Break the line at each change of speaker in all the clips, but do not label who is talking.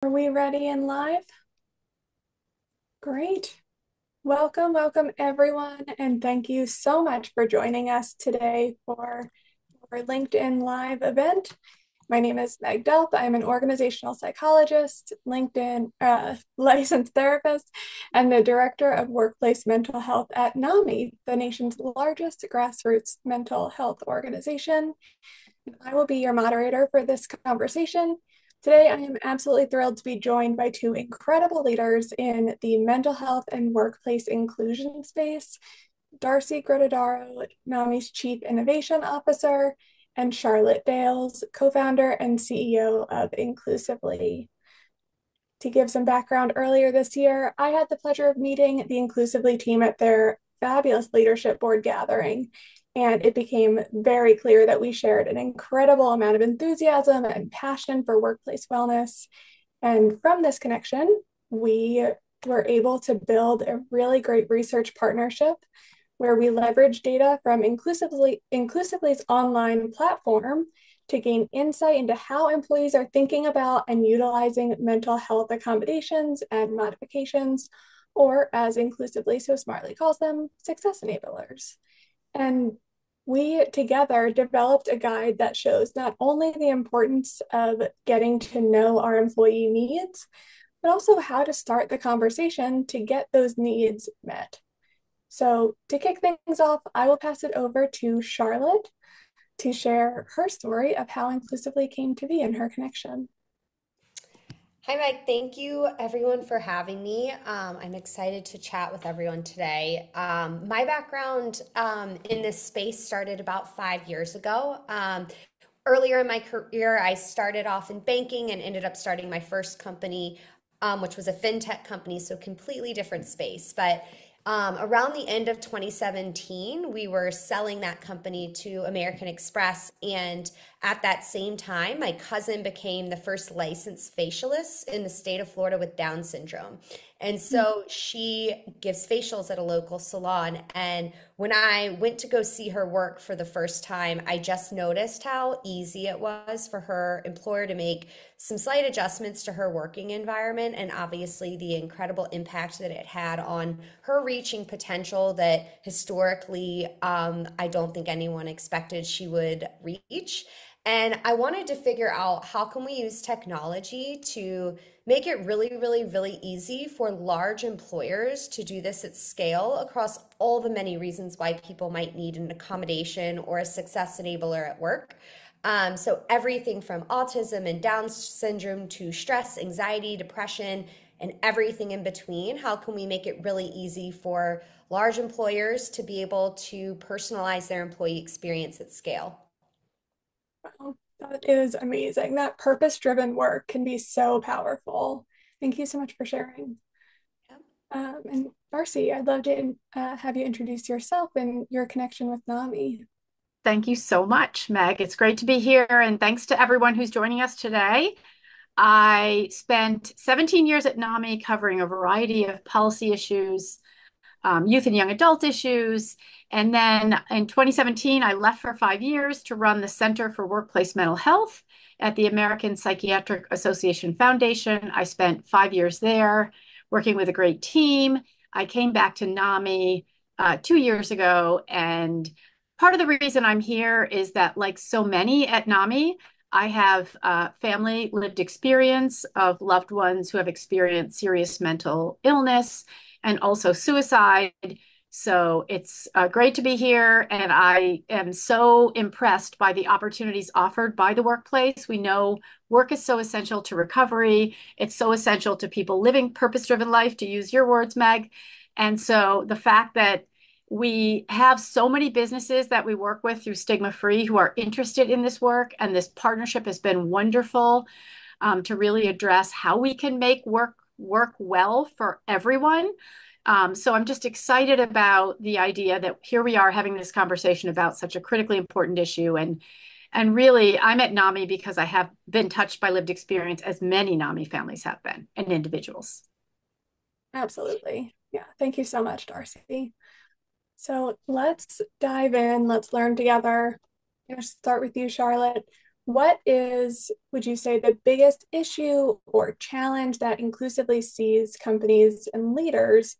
Are we ready and live? Great. Welcome everyone, and thank you so much for joining us today for our LinkedIn Live event. My name is Meg Delp. I'm an organizational psychologist, LinkedIn licensed therapist, and the director of workplace mental health at NAMI, the nation's largest grassroots mental health organization. I will be your moderator for this conversation. Today, I am absolutely thrilled to be joined by two incredible leaders in the mental health and workplace inclusion space, Darcy Grotodaro, NAMI's Chief Innovation Officer, and Charlotte Dales, co-founder and CEO of Inclusively. To give some background, earlier this year, I had the pleasure of meeting the Inclusively team at their fabulous leadership board gathering, and it became very clear that we shared an incredible amount of enthusiasm and passion for workplace wellness. And from this connection, we were able to build a really great research partnership where we leverage data from Inclusively's online platform to gain insight into how employees are thinking about and utilizing mental health accommodations and modifications, or as Inclusively so smartly calls them, success enablers. And we together developed a guide that shows not only the importance of getting to know our employee needs, but also how to start the conversation to get those needs met. So to kick things off, I will pass it over to Charlotte to share her story of how Inclusively came to be and her connection.
Hi, Meg. Thank you, everyone, for having me. I'm excited to chat with everyone today. My background in this space started about 5 years ago. Earlier in my career, I started off in banking and ended up starting my first company, which was a fintech company, so completely different space. But around the end of 2017, we were selling that company to American Express. And at that same time, my cousin became the first licensed facialist in the state of Florida with Down syndrome. And so she gives facials at a local salon. And when I went to go see her work for the first time, I just noticed how easy it was for her employer to make some slight adjustments to her working environment, and obviously the incredible impact that it had on her reaching potential that historically I don't think anyone expected she would reach. And I wanted to figure out how can we use technology to make it really easy for large employers to do this at scale across all the many reasons why people might need an accommodation or a success enabler at work. So everything from autism and Down syndrome to stress, anxiety, depression, and everything in between. How can we make it really easy for large employers to be able to personalize their employee experience at scale?
Wow, that is amazing. That purpose-driven work can be so powerful. Thank you so much for sharing.
Yep.
And Darcy, I'd love to have you introduce yourself and your connection with NAMI.
Thank you so much, Meg. It's great to be here, and thanks to everyone who's joining us today. I spent 17 years at NAMI covering a variety of policy issues, youth and young adult issues. And then in 2017, I left for 5 years to run the Center for Workplace Mental Health at the American Psychiatric Association Foundation. I spent 5 years there working with a great team. I came back to NAMI 2 years ago, and part of the reason I'm here is that, like so many at NAMI, I have family lived experience of loved ones who have experienced serious mental illness and also suicide. So it's great to be here. And I am so impressed by the opportunities offered by the workplace. We know work is so essential to recovery. It's so essential to people living purpose-driven life, to use your words, Meg. And so the fact that we have so many businesses that we work with through Stigma Free who are interested in this work, and this partnership has been wonderful to really address how we can make work well for everyone. So I'm just excited about the idea that here we are having this conversation about such a critically important issue. And really, I'm at NAMI because I have been touched by lived experience, as many NAMI families have been, and individuals.
Absolutely. Yeah. Thank you so much, Darcy. So let's dive in. Let's learn together. I'm going to start with you, Charlotte. what is, would you say, the biggest issue or challenge that inclusively sees companies and leaders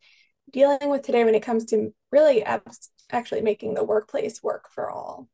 dealing with today when it comes to really actually making the workplace work for all?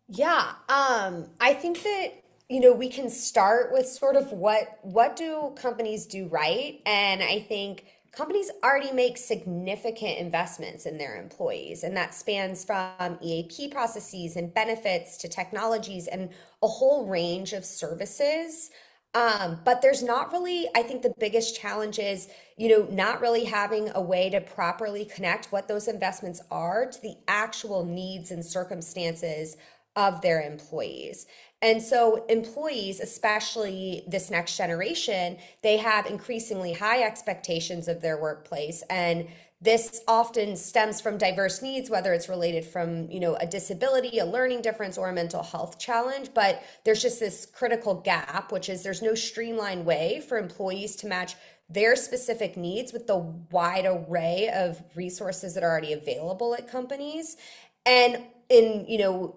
Yeah, I think that we can start with sort of what do companies do right, and I think companies already make significant investments in their employees, and that spans from EAP processes and benefits to technologies and a whole range of services. But there's not really, I think the biggest challenge is, not really having a way to properly connect what those investments are to the actual needs and circumstances of their employees. And so employees, especially this next generation, they have increasingly high expectations of their workplace. And this often stems from diverse needs, whether it's related from, a disability, a learning difference, or a mental health challenge. But there's just this critical gap, which is there's no streamlined way for employees to match their specific needs with the wide array of resources that are already available at companies. And in,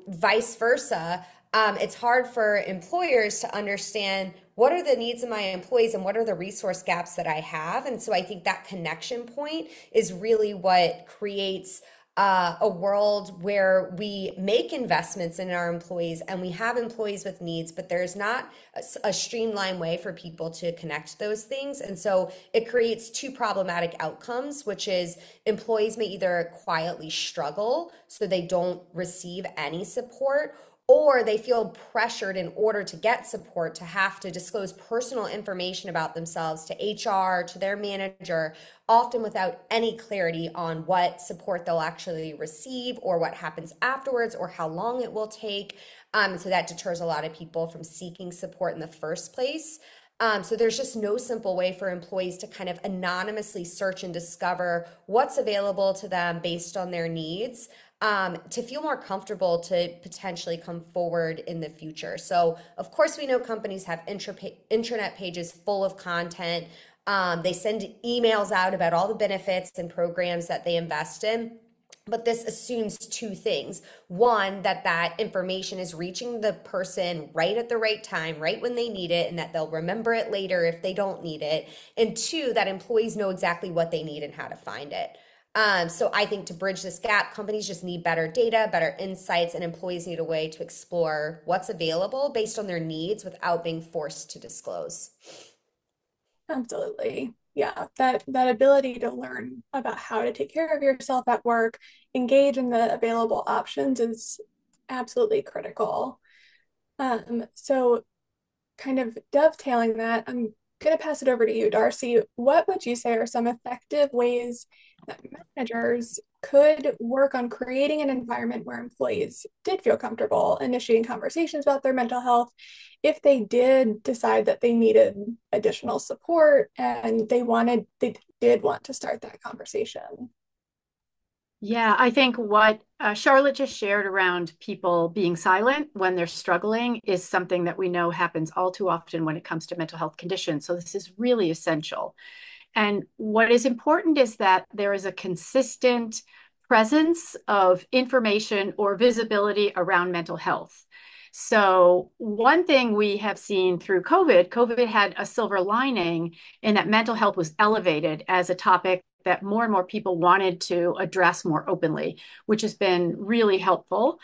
vice versa, it's hard for employers to understand what are the needs of my employees and what are the resource gaps that I have. And so I think that connection point is really what creates a world where we make investments in our employees and we have employees with needs, but there's not a streamlined way for people to connect those things. And so it creates two problematic outcomes, which is employees may either quietly struggle so they don't receive any support, or they feel pressured in order to get support to have to disclose personal information about themselves to HR, to their manager, often without any clarity on what support they'll actually receive or what happens afterwards or how long it will take. So that deters a lot of people from seeking support in the first place. So there's just no simple way for employees to kind of anonymously search and discover what's available to them based on their needs, to feel more comfortable to potentially come forward in the future. So, of course, we know companies have intranet pages full of content. They send emails out about all the benefits and programs that they invest in. But this assumes two things. One, that information is reaching the person right at the right time, right when they need it, and that they'll remember it later if they don't need it. And two, that employees know exactly what they need and how to find it. So I think to bridge this gap, companies just need better data, better insights, and employees need a way to explore what's available based on their needs without being forced to disclose.
Absolutely. Yeah, that ability to learn about how to take care of yourself at work, engage in the available options is absolutely critical. So kind of dovetailing that, I'm going to pass it over to you, Darcy. What would you say are some effective ways that managers could work on creating an environment where employees did feel comfortable initiating conversations about their mental health if they did decide that they needed additional support and they did want to start that conversation?
Yeah, I think what Charlotte just shared around people being silent when they're struggling is something that we know happens all too often when it comes to mental health conditions. So this is really essential. And what is important is that there is a consistent presence of information or visibility around mental health. So one thing we have seen through COVID had a silver lining in that mental health was elevated as a topic that more and more people wanted to address more openly, which has been really helpful.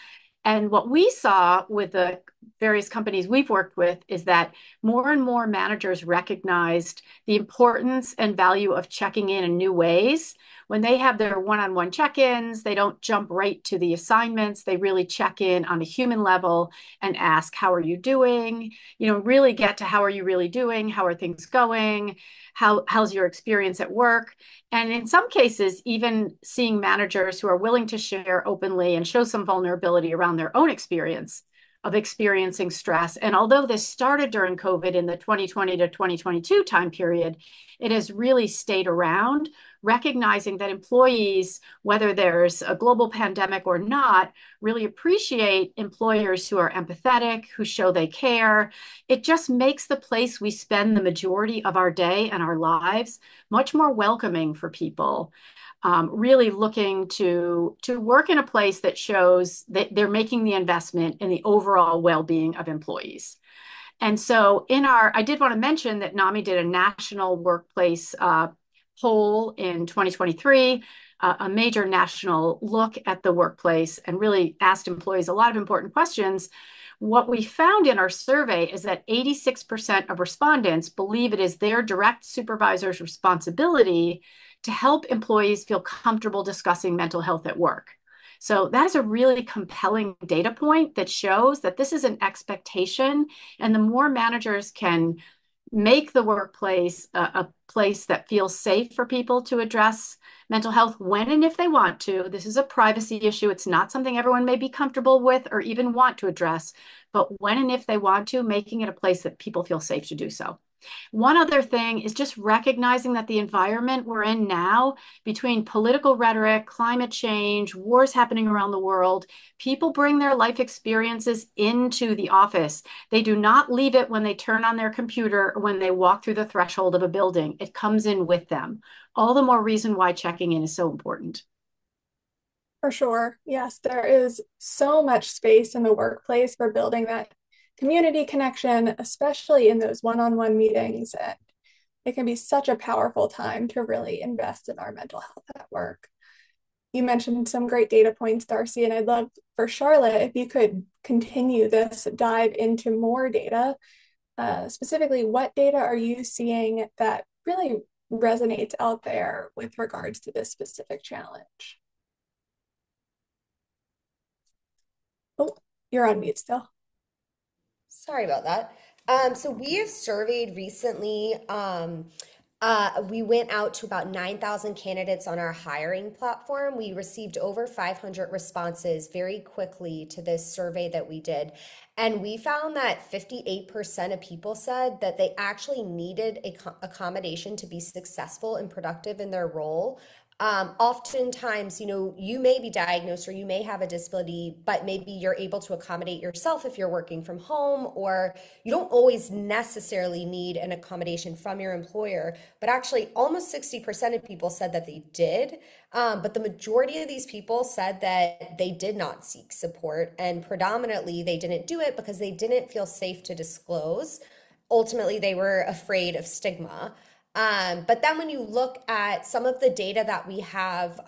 And what we saw with the various companies we've worked with is that more and more managers recognized the importance and value of checking in new ways. When they have their one-on-one check-ins, they don't jump right to the assignments. They really check in on a human level and ask, how are you doing? Really get to how are you really doing? How are things going? How's your experience at work? And in some cases, even seeing managers who are willing to share openly and show some vulnerability around their own experience of experiencing stress. And although this started during COVID in the 2020 to 2022 time period, it has really stayed around recognizing that employees, whether there's a global pandemic or not, really appreciate employers who are empathetic, who show they care. It just makes the place we spend the majority of our day and our lives much more welcoming for people. Really looking to work in a place that shows that they're making the investment in the overall well-being of employees. And so I did want to mention that NAMI did a national workplace poll in 2023, a major national look at the workplace, and really asked employees a lot of important questions. What we found in our survey is that 86% of respondents believe it is their direct supervisor's responsibility to help employees feel comfortable discussing mental health at work. So that is a really compelling data point that shows that this is an expectation, and the more managers can make the workplace a place that feels safe for people to address mental health when and if they want to. This is a privacy issue. It's not something everyone may be comfortable with or even want to address, but when and if they want to, making it a place that people feel safe to do so. One other thing is just recognizing that the environment we're in now, between political rhetoric, climate change, wars happening around the world, people bring their life experiences into the office. They do not leave it when they turn on their computer or when they walk through the threshold of a building. It comes in with them. All the more reason why checking in is so important.
For sure. Yes, there is so much space in the workplace for building that community connection, especially in those one-on-one meetings. And it can be such a powerful time to really invest in our mental health at work. You mentioned some great data points, Darcy, and I'd love for Charlotte if you could continue this dive into more data. Specifically, what data are you seeing that really resonates out there with regards to this specific challenge? Oh, you're on mute still.
Sorry about that. So we have surveyed recently. We went out to about 9,000 candidates on our hiring platform. We received over 500 responses very quickly to this survey that we did. And we found that 58% of people said that they actually needed accommodation to be successful and productive in their role. Oftentimes, you may be diagnosed or you may have a disability, but maybe you're able to accommodate yourself if you're working from home, or you don't always necessarily need an accommodation from your employer. But actually, almost 60% of people said that they did. But the majority of these people said that they did not seek support, and predominantly they didn't do it because they didn't feel safe to disclose. Ultimately, they were afraid of stigma. But then when you look at some of the data that we have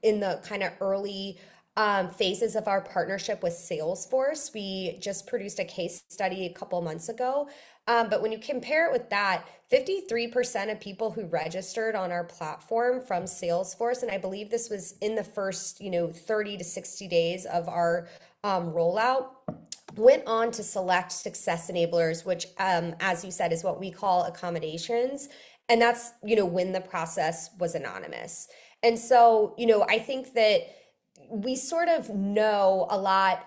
in the kind of early phases of our partnership with Salesforce, we just produced a case study a couple months ago. But when you compare it with that, 53% of people who registered on our platform from Salesforce, and I believe this was in the first 30 to 60 days of our rollout, went on to select success enablers, which, as you said, is what we call accommodations. And that's, when the process was anonymous. And so, I think that we sort of know a lot,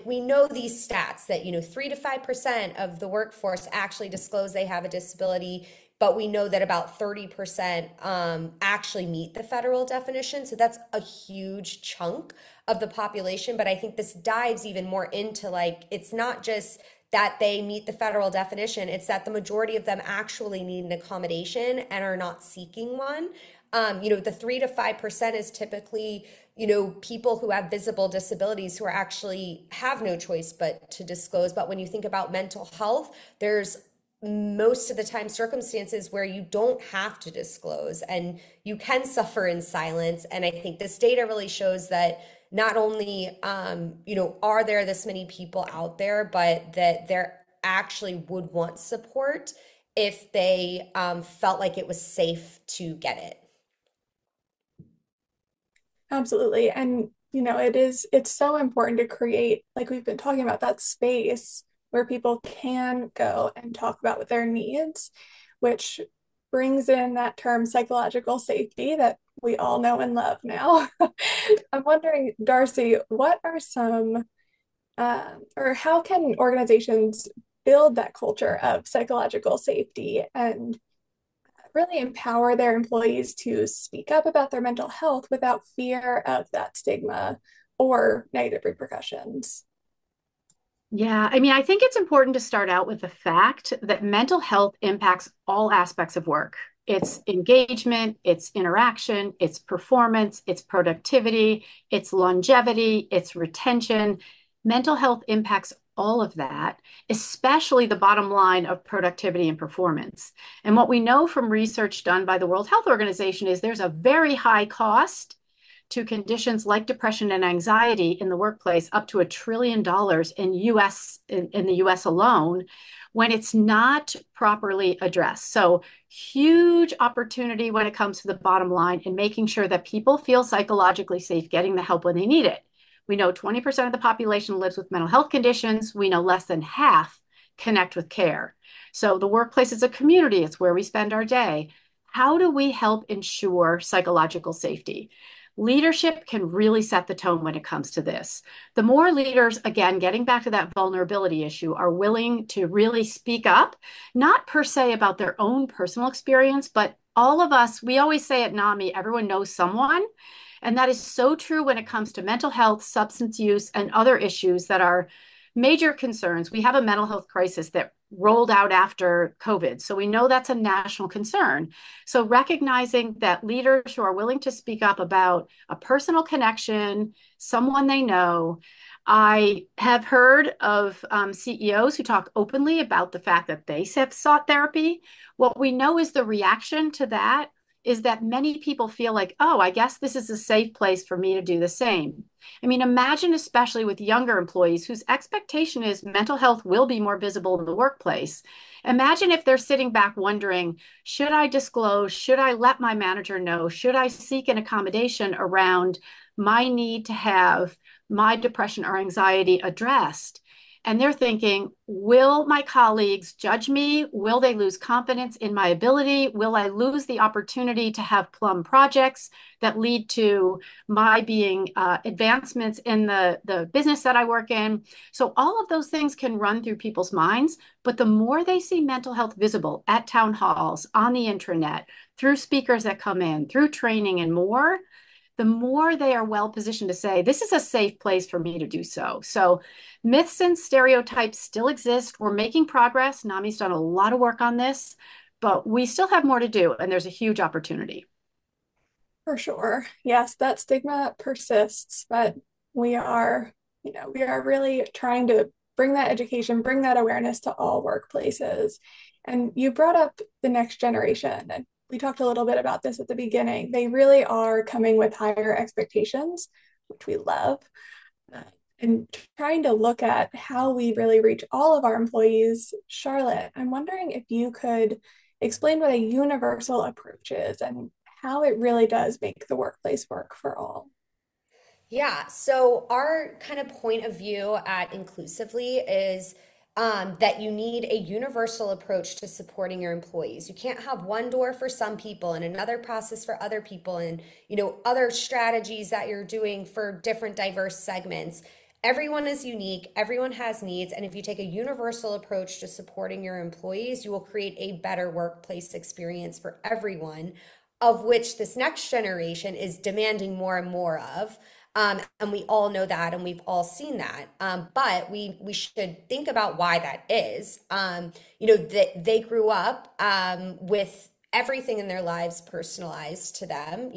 we know these stats that, 3 to 5% of the workforce actually disclose they have a disability, but we know that about 30% actually meet the federal definition. So that's a huge chunk of the population. But I think this dives even more into it's not just that they meet the federal definition, it's that the majority of them actually need an accommodation and are not seeking one. The 3 to 5% is typically, people who have visible disabilities who are actually have no choice but to disclose. But when you think about mental health, there's most of the time circumstances where you don't have to disclose and you can suffer in silence. And I think this data really shows that not only, are there this many people out there, but that there actually would want support if they felt like it was safe to get it.
Absolutely. And, it's so important to create, like we've been talking about, that space where people can go and talk about their needs, which brings in that term psychological safety that we all know and love now. I'm wondering, Darcy, what are some, or how can organizations build that culture of psychological safety and really empower their employees to speak up about their mental health without fear of that stigma or negative repercussions.
Yeah, I mean, I think it's important to start out with the fact that mental health impacts all aspects of work. It's engagement, it's interaction, it's performance, it's productivity, it's longevity, it's retention. Mental health impacts all of that, especially the bottom line of productivity and performance. And what we know from research done by the World Health Organization is there's a very high cost to conditions like depression and anxiety in the workplace, up to $1 trillion in the US alone, when it's not properly addressed. So huge opportunity when it comes to the bottom line and making sure that people feel psychologically safe getting the help when they need it. We know 20% of the population lives with mental health conditions. We know less than half connect with care. So the workplace is a community. It's where we spend our day. How do we help ensure psychological safety? Leadership can really set the tone when it comes to this. The more leaders, again, getting back to that vulnerability issue, are willing to really speak up, not per se about their own personal experience, but all of us, we always say at NAMI, everyone knows someone. And that is so true when it comes to mental health, substance use, and other issues that are major concerns. We have a mental health crisis that rolled out after COVID. So we know that's a national concern. So recognizing that leaders who are willing to speak up about a personal connection, someone they know. I have heard of CEOs who talk openly about the fact that they have sought therapy. What we know is the reaction to that is that many people feel like, oh, I guess this is a safe place for me to do the same. I mean, imagine especially with younger employees whose expectation is mental health will be more visible in the workplace. Imagine if they're sitting back wondering, should I disclose? Should I let my manager know? Should I seek an accommodation around my need to have my depression or anxiety addressed? And they're thinking, will my colleagues judge me? Will they lose confidence in my ability? Will I lose the opportunity to have plum projects that lead to my being advancements in the business that I work in? So all of those things can run through people's minds. But the more they see mental health visible at town halls, on the intranet, through speakers that come in, through training and more, the more they are well positioned to say, this is a safe place for me to do so. So myths and stereotypes still exist. We're making progress. NAMI's done a lot of work on this, but we still have more to do, and there's a huge opportunity.
For sure. Yes, that stigma persists, but we are really trying to bring that education, bring that awareness to all workplaces. And you brought up the next generation, and we talked a little bit about this at the beginning. They really are coming with higher expectations, which we love, uh, and trying to look at how we really reach all of our employees. Charlotte, I'm wondering if you could explain what a universal approach is and how it really does make the workplace work for all.
Yeah, so our kind of point of view at Inclusively is that you need a universal approach to supporting your employees. You can't have one door for some people and another process for other people, and other strategies that you're doing for different diverse segments. Everyone is unique, everyone has needs, and if you take a universal approach to supporting your employees, you will create a better workplace experience for everyone, of which this next generation is demanding more and more of. And we all know that, and we've all seen that. But we should think about why that is. That they grew up with everything in their lives personalized to them.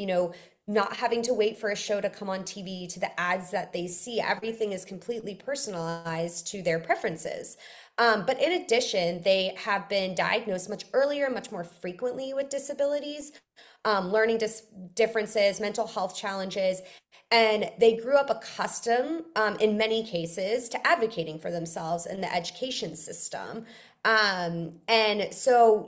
Not having to wait for a show to come on TV, to the ads that they see. Everything is completely personalized to their preferences. But in addition, they have been diagnosed much earlier, much more frequently with disabilities, learning differences, mental health challenges, and they grew up accustomed, in many cases, to advocating for themselves in the education system. And so,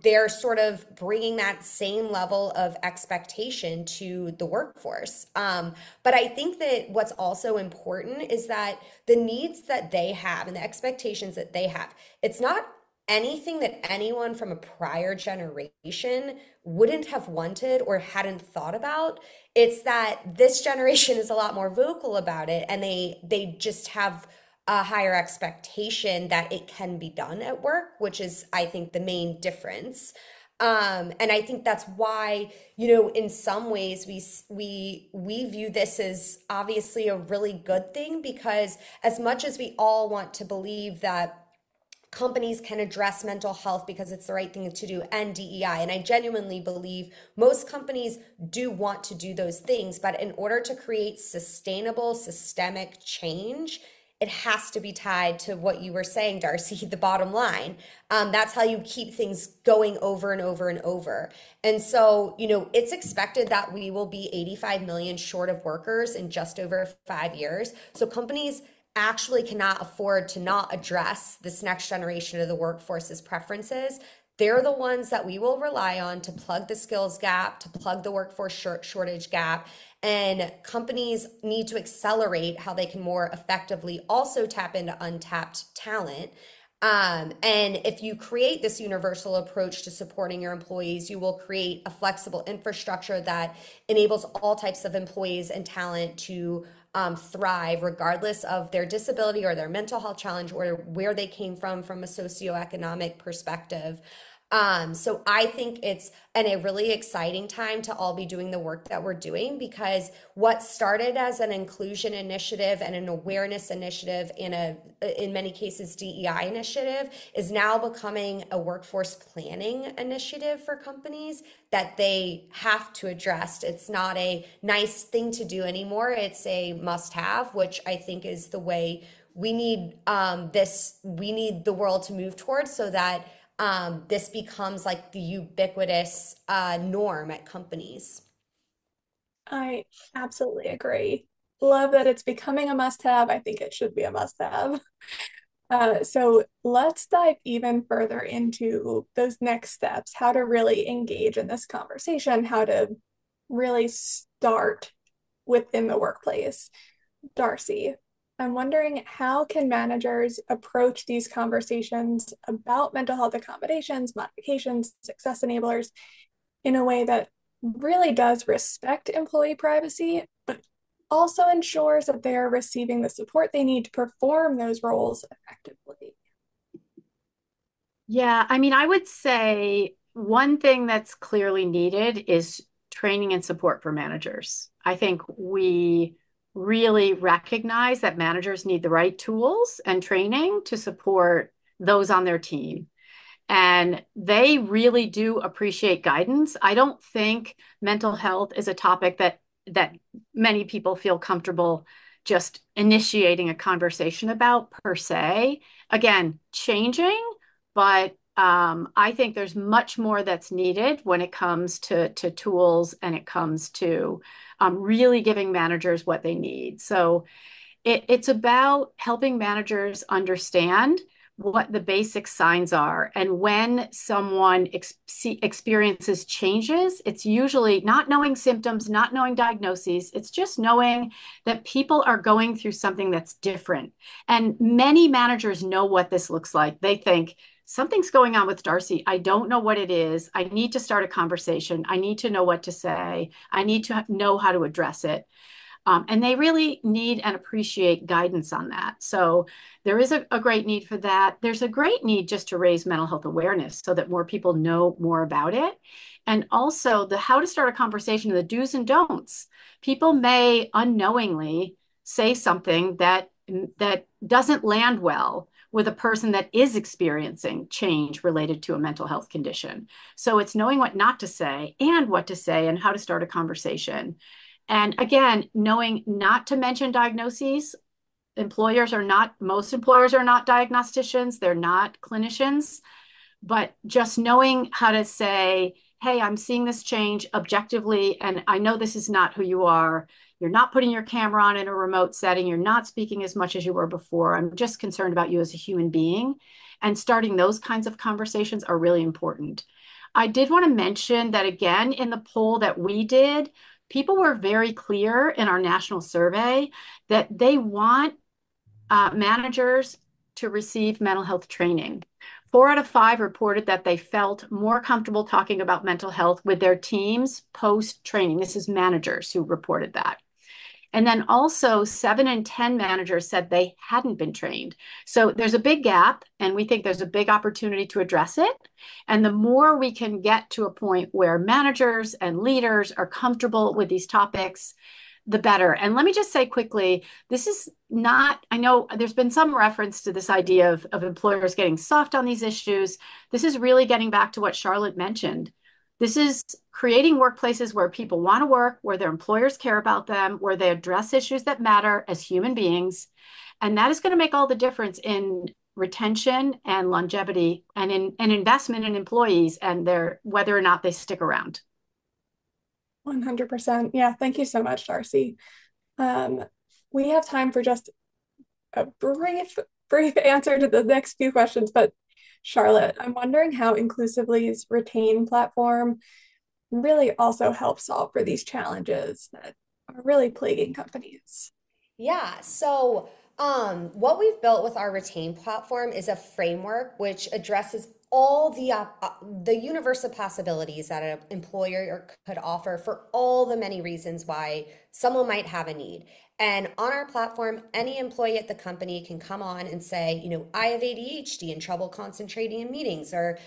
they're sort of bringing that same level of expectation to the workforce. But I think that what's also important is that the needs that they have and the expectations that they have, it's not anything that anyone from a prior generation wouldn't have wanted or hadn't thought about. It's that this generation is a lot more vocal about it, and they just have a higher expectation that it can be done at work, which is, I think, the main difference. And I think that's why, in some ways we view this as obviously a really good thing, because as much as we all want to believe that companies can address mental health because it's the right thing to do, and DEI. And I genuinely believe most companies do want to do those things, but in order to create sustainable, systemic change, it has to be tied to what you were saying, Darcy, the bottom line. That's how you keep things going over and over and over. And so, it's expected that we will be 85 million short of workers in just over 5 years. So companies actually cannot afford to not address this next generation of the workforce's preferences. They're the ones that we will rely on to plug the skills gap, to plug the workforce shortage gap. And companies need to accelerate how they can more effectively also tap into untapped talent. And if you create this universal approach to supporting your employees, you will create a flexible infrastructure that enables all types of employees and talent to thrive regardless of their disability or their mental health challenge or where they came from a socioeconomic perspective. So I think it's a really exciting time to all be doing the work that we're doing, because what started as an inclusion initiative and an awareness initiative in many cases DEI initiative is now becoming a workforce planning initiative for companies that they have to address. It's not a nice thing to do anymore. It's a must have, which I think is the way we need we need the world to move towards, so that this becomes like the ubiquitous norm at companies.
I absolutely agree. Love that it's becoming a must-have. I think it should be a must-have. So let's dive even further into those next steps, how to really engage in this conversation, how to really start within the workplace. Darcy, I'm wondering, how can managers approach these conversations about mental health accommodations, modifications, success enablers in a way that really does respect employee privacy, but also ensures that they are receiving the support they need to perform those roles effectively?
Yeah, I mean, I would say one thing that's clearly needed is training and support for managers. I think we really recognize that managers need the right tools and training to support those on their team. And they really do appreciate guidance. I don't think mental health is a topic that many people feel comfortable just initiating a conversation about per se. Again, changing, but I think there's much more that's needed when it comes to tools, and it comes to really giving managers what they need. So it's about helping managers understand what the basic signs are. And when someone experiences changes, it's usually not knowing symptoms, not knowing diagnoses. It's just knowing that people are going through something that's different. And many managers know what this looks like. They think, something's going on with Darcy. I don't know what it is. I need to start a conversation. I need to know what to say. I need to know how to address it. And they really need and appreciate guidance on that. So there is a great need for that. There's a great need just to raise mental health awareness so that more people know more about it. And also the how to start a conversation, the do's and don'ts. People may unknowingly say something that doesn't land well with a person that is experiencing change related to a mental health condition. So it's knowing what not to say and what to say and how to start a conversation. And again, knowing not to mention diagnoses. Most employers are not diagnosticians, they're not clinicians, but just knowing how to say, hey, I'm seeing this change objectively, and I know this is not who you are. You're not putting your camera on in a remote setting. You're not speaking as much as you were before. I'm just concerned about you as a human being. And starting those kinds of conversations are really important. I did want to mention that, again, in the poll that we did, people were very clear in our national survey that they want managers to receive mental health training. 4 out of 5 reported that they felt more comfortable talking about mental health with their teams post-training. This is managers who reported that. And then also 7 in 10 managers said they hadn't been trained. So there's a big gap, and we think there's a big opportunity to address it. And the more we can get to a point where managers and leaders are comfortable with these topics, the better. And let me just say quickly, this is not, I know there's been some reference to this idea of employers getting soft on these issues. This is really getting back to what Charlotte mentioned. This is creating workplaces where people want to work, where their employers care about them, where they address issues that matter as human beings. And that is going to make all the difference in retention and longevity and in an investment in employees and their whether or not they stick around.
100%. Yeah, thank you so much, Darcy. We have time for just a brief answer to the next few questions, but Charlotte, I'm wondering how Inclusively's Retain platform really also helps solve for these challenges that are really plaguing companies.
Yeah, so what we've built with our Retain platform is a framework which addresses all the universe of possibilities that an employer could offer for all the many reasons why someone might have a need. And on our platform, any employee at the company can come on and say, I have ADHD and trouble concentrating in meetings, or,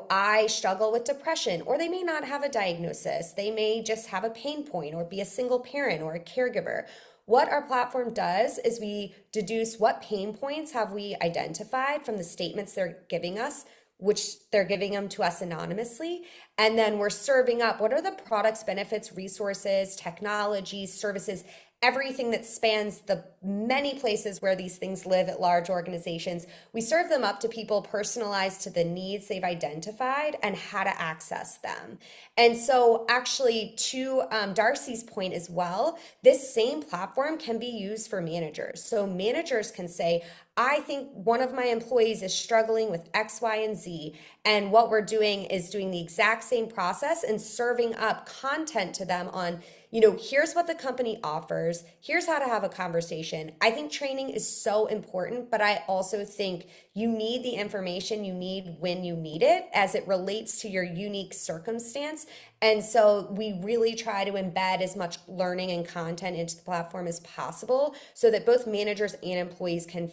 I struggle with depression, or they may not have a diagnosis. They may just have a pain point or be a single parent or a caregiver. What our platform does is we deduce what pain points have we identified from the statements they're giving us, which they're giving them to us anonymously. And then we're serving up what are the products, benefits, resources, technologies, services, everything that spans the many places where these things live at large organizations. We serve them up to people personalized to the needs they've identified and how to access them. And so actually to Darcy's point as well, this same platform can be used for managers. So managers can say, I think one of my employees is struggling with X, Y, and Z. And what we're doing is doing the exact same process and serving up content to them on, here's what the company offers. Here's how to have a conversation. I think training is so important, but I also think you need the information you need when you need it as it relates to your unique circumstance. And so we really try to embed as much learning and content into the platform as possible so that both managers and employees can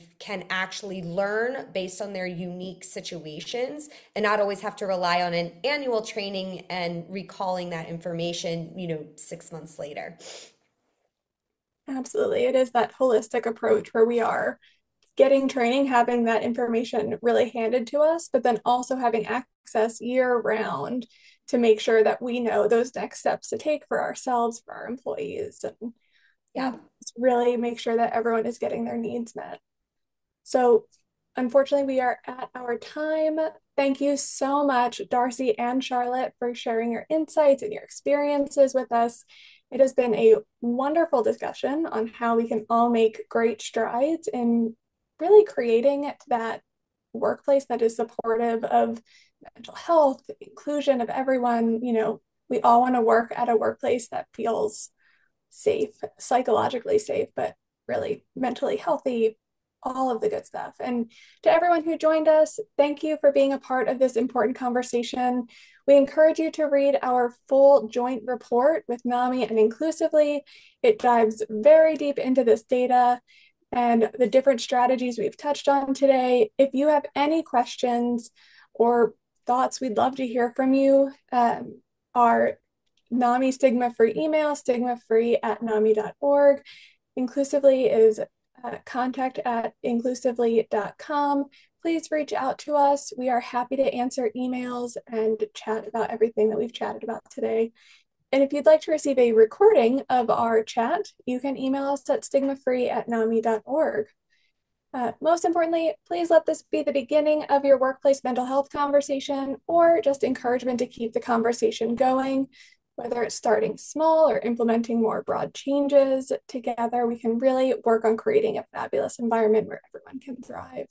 actually learn based on their unique situations and not always have to rely on an annual training and recalling that information, 6 months later.
Absolutely. It is that holistic approach where we are getting training, having that information really handed to us, but then also having access year round to make sure that we know those next steps to take for ourselves, for our employees, and really make sure that everyone is getting their needs met. So unfortunately, we are at our time. Thank you so much, Darcy and Charlotte, for sharing your insights and your experiences with us. It has been a wonderful discussion on how we can all make great strides in really creating that workplace that is supportive of mental health, inclusion of everyone. We all want to work at a workplace that feels safe, psychologically safe, but really mentally healthy, all of the good stuff. And to everyone who joined us, thank you for being a part of this important conversation. We encourage you to read our full joint report with NAMI and Inclusively. It dives very deep into this data and the different strategies we've touched on today. If you have any questions or thoughts, we'd love to hear from you. Our NAMI stigma-free email, stigmafree@nami.org. Inclusively is contact@inclusively.com. Please reach out to us. We are happy to answer emails and chat about everything that we've chatted about today. And if you'd like to receive a recording of our chat, you can email us at stigmafree@nami.org. Most importantly, please let this be the beginning of your workplace mental health conversation or just encouragement to keep the conversation going. Whether it's starting small or implementing more broad changes, together we can really work on creating a fabulous environment where everyone can thrive.